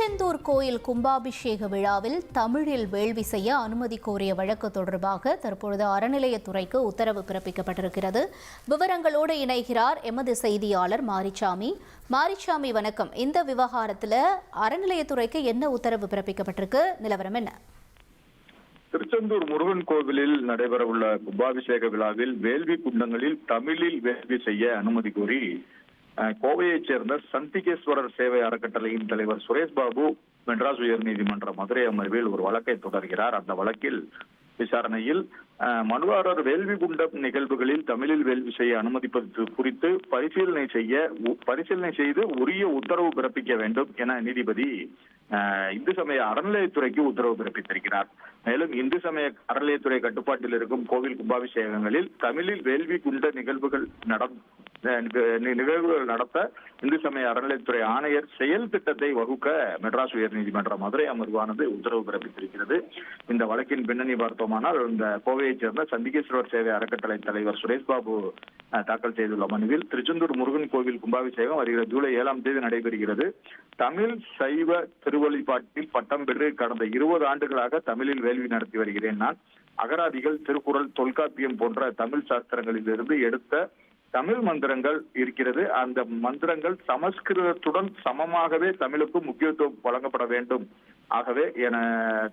திருச்செந்தூர் கோயில் கும்பாபிஷேக விழாவில் தமிழில் வேள்வி செய்ய அனுமதி கோரிய வழக்கு தொடர்பாக தற்பொழுது அறநிலையத்துறைக்கு உத்தரவு பிறப்பிக்கப்பட்டிருக்கிறது. விவரங்களோடு இணைகிறார் எமது செய்தியாளர் மாரிச்சாமி. மாரிச்சாமி, வணக்கம். இந்த விவகாரத்தில் அறநிலையத்துறைக்கு என்ன உத்தரவு பிறப்பிக்கப்பட்டிருக்கு? நிலவரம் என்ன? திருச்செந்தூர் முருகன் கோவிலில் நடைபெறவுள்ள கும்பாபிஷேக விழாவில் வேள்வி குண்டங்களில் தமிழில் வேள்வி செய்ய அனுமதி கோரி கோவையைச் சேர்ந்த சந்திகேஸ்வரர் சேவை அறக்கட்டளையின் தலைவர் சுரேஷ் பாபு மெட்ராஸ் உயர்நீதிமன்ற மதுரை அமர்வில் ஒரு வழக்கை தொடர்கிறார். அந்த வழக்கில் விசாரணையில் மனுதாரர் வேள்வி குண்டம் நிகழ்வுகளில் தமிழில் வேள்வி செய்ய அனுமதிப்பது குறித்து பரிசீலனை செய்து உரிய உத்தரவு பிறப்பிக்க வேண்டும் என நீதிபதி இந்து சமய அறநிலையத்துறைக்கு உத்தரவு பிறப்பித்திருக்கிறார். மேலும் இந்து சமய அறநிலையத்துறை கட்டுப்பாட்டில் இருக்கும் கோவில் கும்பாபிஷேகங்களில் தமிழில் வேள்வி குண்ட நிகழ்வுகள் நடத்த இந்து சமய அறநிலையத்துறை ஆணையர் செயல் திட்டத்தை வகுக்க மெட்ராஸ் உயர்நீதிமன்ற மதுரை அமர்வானது உத்தரவு பிறப்பித்திருக்கிறது. இந்த வழக்கின் பின்னணி பார்த்தோமானால், இந்த கோவையைச் சேர்ந்த சந்திகேஸ்வரர் சேவை அறக்கட்டளை தலைவர் சுரேஷ் பாபு தாக்கல் செய்துள்ள மனுவில் திருச்செந்தூர் முருகன் கோவில் கும்பாபிஷேகம் வருகிற ஜூலை 7ஆம் தேதி நடைபெறுகிறது. தமிழ் சைவ திருவழிபாட்டில் பட்டம் பெற்று கடந்த 20 ஆண்டுகளாக தமிழில் வேள்வி நடத்தி வருகிறேன். நான் அகராதிகள், திருக்குறள், தொல்காப்பியம் போன்ற தமிழ் சாஸ்திரங்களில் இருந்து எடுத்த தமிழ் மந்திரங்கள் இருக்கிறது. அந்த மந்திரங்கள் சமஸ்கிருதத்துடன் சமமாகவே தமிழுக்கும் முக்கியத்துவம் வழங்கப்பட வேண்டும். ஆகவே என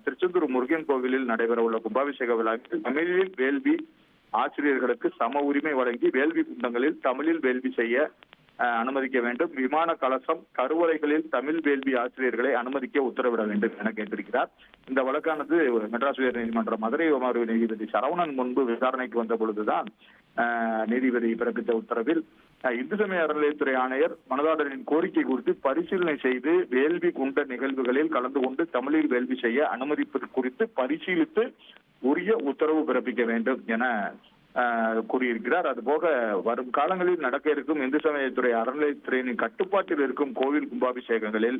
திருச்செந்தூர் முருகன் கோவிலில் நடைபெற உள்ள கும்பாபிஷேக விழாவில் தமிழில் வேள்வி ஆசிரியர்களுக்கு சம உரிமை வழங்கி வேள்வி குண்டங்களில் தமிழில் வேள்வி செய்ய அனுமதிக்க வேண்டும். விமான கலசம், கருவறைகளில் தமிழ் வேள்வி ஆசிரியர்களை அனுமதிக்க உத்தரவிட வேண்டும் என கேட்டிருக்கிறார். இந்த வழக்கானது மெட்ராஸ் உயர் நீதிமன்ற மதுரை அமர்வு நீதிபதி சரவணன் முன்பு விசாரணைக்கு வந்த பொழுதுதான் நீதிபதி பிறப்பித்த உத்தரவில் இந்து சமய அறநிலையத்துறை ஆணையர் மனுதாரரின் கோரிக்கை குறித்து பரிசீலனை செய்து வேள்வி குண்ட நிகழ்வுகளில் கலந்து கொண்டு தமிழில் வேள்வி செய்ய அனுமதிப்பது குறித்து பரிசீலித்து உரிய உத்தரவு பிறப்பிக்க வேண்டும் என கூறியிருக்கிறார். அதுபோக வரும் காலங்களில் நடக்க இருக்கும் இந்து சமயத்துறை அறநிலையத்துறையின் கட்டுப்பாட்டில் இருக்கும் கோவில் கும்பாபிஷேகங்களில்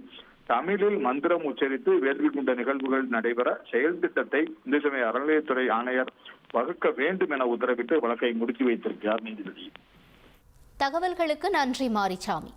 தமிழில் மந்திரம் உச்சரித்து வேள்வி குண்ட நிகழ்வுகள் நடைபெற செயல் திட்டத்தை இந்து சமய அறநிலையத்துறை ஆணையர் வகுக்க வேண்டும் என உத்தரவிட்டு வழக்கை முடித்து வைத்திருக்கிறார் நீதிபதி. தகவல்களுக்கு நன்றி மாரிச்சாமி.